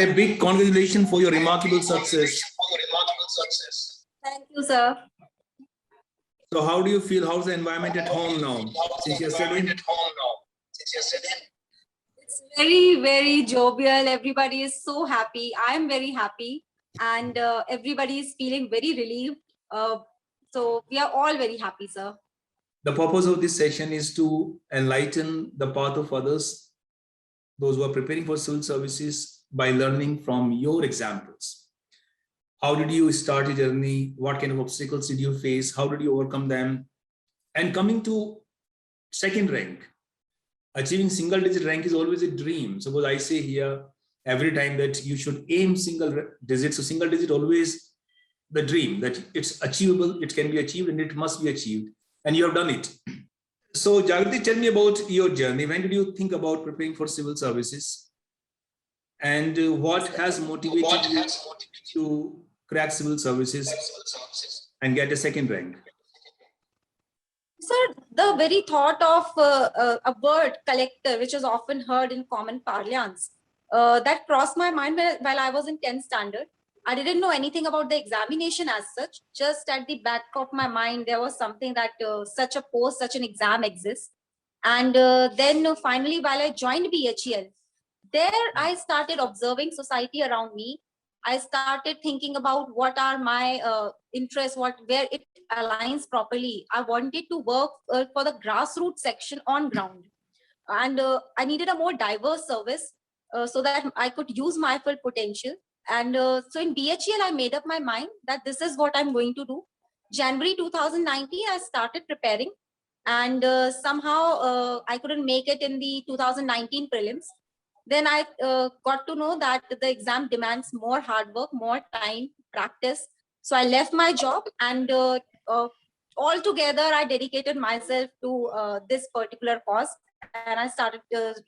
a big congratulations for your remarkable success. Thank you, sir. So how do you feel? How's the environment at home now? Since yesterday? It's very, very jovial. Everybody is so happy. I am very happy. And everybody is feeling very relieved. So we are all very happy, sir. The purpose of this session is to enlighten the path of others, those who are preparing for civil services, by learning from your examples. How did you start your journey? What kind of obstacles did you face? How did you overcome them? And coming to second rank, achieving single digit rank is always a dream. Suppose I say here every time that you should aim single digit. So single digit always the dream, that it's achievable, it can be achieved, and it must be achieved. And you have done it. So Jagrati, tell me about your journey. When did you think about preparing for civil services? And what has motivated you to crack civil services and get a second rank? Sir, the very thought of a word collector, which is often heard in common parlance, that crossed my mind while I was in 10th standard. I didn't know anything about the examination as such. Just at the back of my mind, there was something that such a post, such an exam exists. And then finally, while I joined BHEL, there I started observing society around me. I started thinking about what are my interests, where it aligns properly. I wanted to work for the grassroots section on ground. And I needed a more diverse service so that I could use my full potential. And so in BHEL, I made up my mind that this is what I'm going to do. January 2019, I started preparing, and somehow I couldn't make it in the 2019 prelims. Then I got to know that the exam demands more hard work, more time, practice. So I left my job, and altogether I dedicated myself to this particular cause, and I started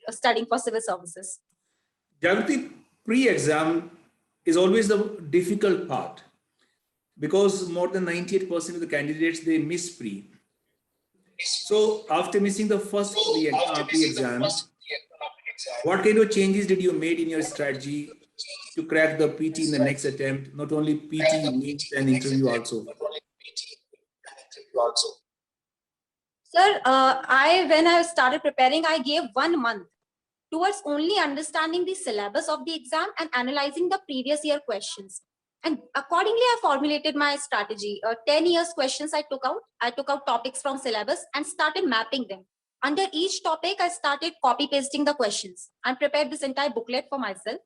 studying for civil services. Jagrati, pre-exam is always the difficult part, because more than 98% of the candidates, they miss pre. So after missing the first pre-exam, what kind of changes did you make in your strategy to crack the PT in the next attempt? Not only PT, meets and interview also. Sir, when I started preparing, I gave 1 month towards only understanding the syllabus of the exam and analyzing the previous year questions. And accordingly, I formulated my strategy. 10 years questions I took out. I took out topics from syllabus and started mapping them. Under each topic, I started copy pasting the questions and prepared this entire booklet for myself.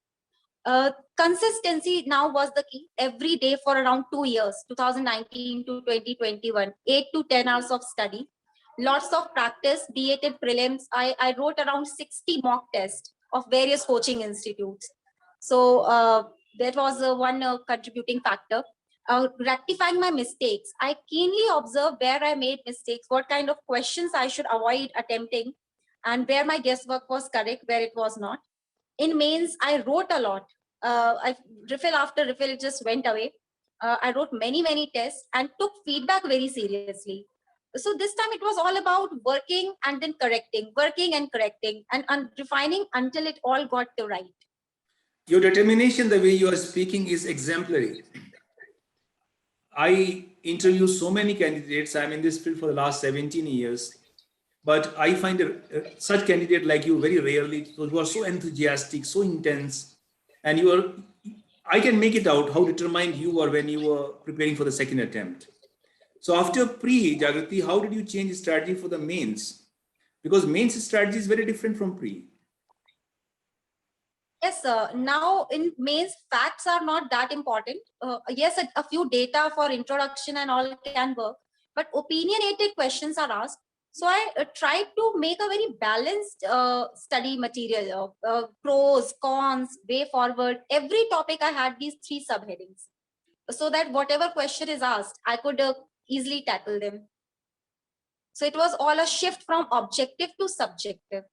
Consistency now was the key. Every day for around 2 years, 2019 to 2021, 8 to 10 hours of study. Lots of practice, be it in prelims. I wrote around 60 mock tests of various coaching institutes. So that was one contributing factor. Rectifying my mistakes. I keenly observed where I made mistakes, what kind of questions I should avoid attempting, and where my guesswork was correct, where it was not. In mains, I wrote a lot. Refill after refill, it just went away. I wrote many tests and took feedback very seriously. So this time it was all about working and then correcting, and refining until it all got right. Your determination, the way you are speaking, is exemplary. I interview so many candidates. I'm in this field for the last 17 years. But I find such candidate like you very rarely, those who are so enthusiastic, so intense. And I can make it out how determined you were when you were preparing for the second attempt. So after pre, Jagrati, how did you change strategy for the mains? Because mains strategy is very different from pre. Yes, sir. Now in mains, facts are not that important. Yes, a few data for introduction and all can work, but opinionated questions are asked. So I tried to make a very balanced study material, pros, cons, way forward. Every topic I had these 3 subheadings, so that whatever question is asked, I could easily tackle them. So it was all a shift from objective to subjective.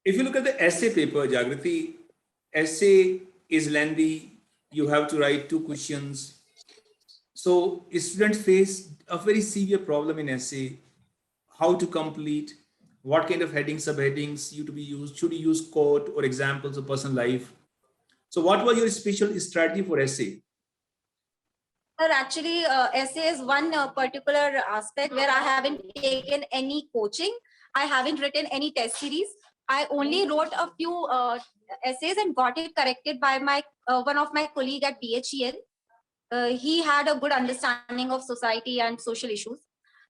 If you look at the essay paper, Jagrati, essay is lengthy. You have to write 2 questions. So students face a very severe problem in essay. How to complete, what kind of headings, subheadings you to be used, should you use quote or examples of personal life, So what was your special strategy for essay? Sir, actually, essay is one particular aspect where I haven't taken any coaching. I haven't written any test series. I only wrote a few essays and got it corrected by my one of my colleague at BHEL. He had a good understanding of society and social issues.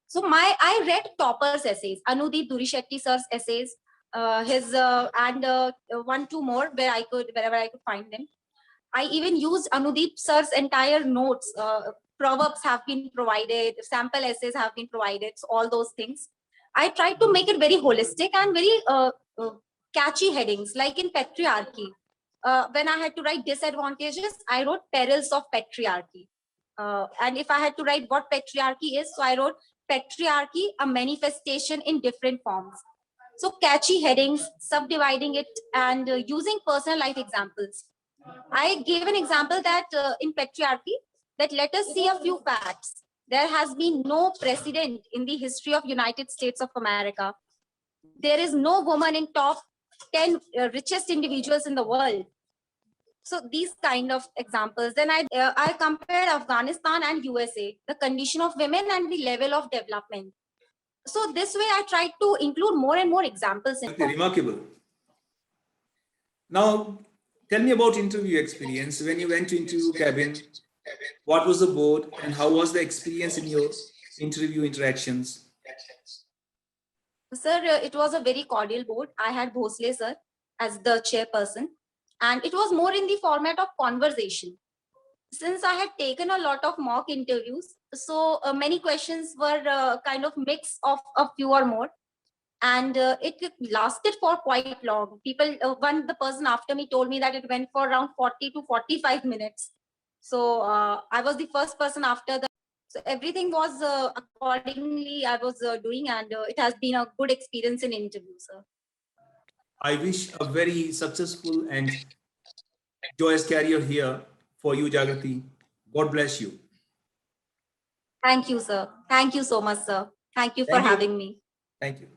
So I read toppers essays, Anudeep Durishetty sir's essays, his and one two more wherever I could find them. I even used Anudeep sir's entire notes. Proverbs have been provided, sample essays have been provided, so all those things. I tried to make it very holistic and very catchy headings, like in patriarchy. When I had to write disadvantages, I wrote perils of patriarchy. And if I had to write what patriarchy is, so I wrote patriarchy, a manifestation in different forms. So catchy headings, subdividing it, and using personal life examples. I gave an example that in patriarchy, that let us see a few facts. There has been no precedent in the history of United States of America. There is no woman in top 10 richest individuals in the world. So these kind of examples. Then I compared Afghanistan and USA, the condition of women and the level of development. So this way I tried to include more and more examples. Remarkable. Now, tell me about interview experience. When you went to interview cabin, what was the board and how was the experience in your interview interactions? Sir, it was a very cordial board. I had Bhosle sir as the chairperson, and it was more in the format of conversation. Since I had taken a lot of mock interviews, so many questions were kind of mix of a few or more, and it lasted for quite long. The person after me told me that it went for around 40 to 45 minutes. So I was the first person after the. So everything was accordingly I was doing, and it has been a good experience in interviews, sir. I wish a very successful and joyous career here for you, Jagrati. God bless you. Thank you, sir. Thank you so much, sir. Thank you for Thank you. having me. Thank you.